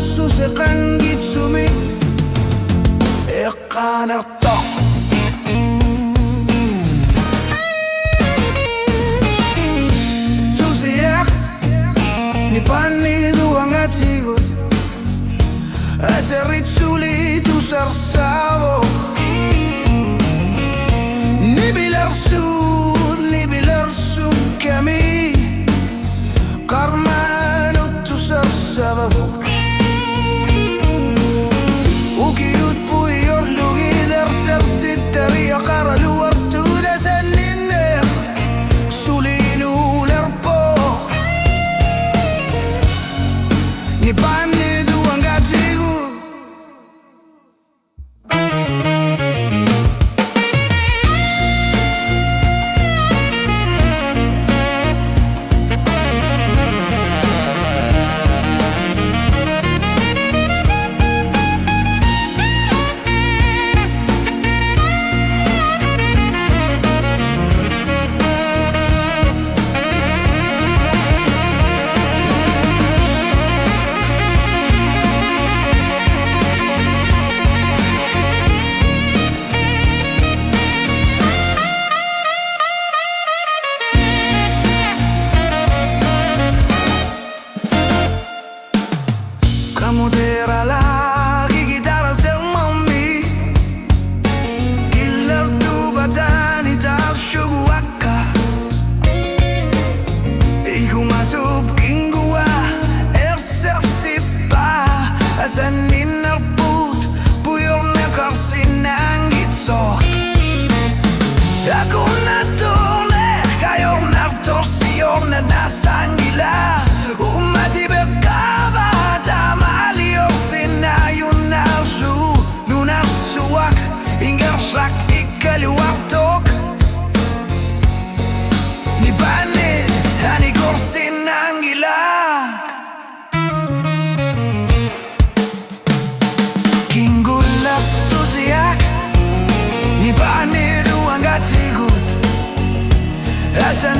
susekan gitsumi eqanartoq tusiaq nipanidu angatigut aterritsuli tusarsavo nibilarsu kami karmanu tusarsavo ukiut puior lugider sersittaria qaralu artuda sallinne sulinu lerpo nipanidu angatigut Kamudera lagi gitarra sermami Killer tu batani tak shuguaka Iku masuk kingua sipa Asanin narput puyor na karsinang gitsok Ako na torne kayor na torsiyor na nasangila Umati bekaba Ingersak ikaluartok Ni banit ani gorsin ang ilag Kinggulak to siyak Ni banit uang gatigut Asan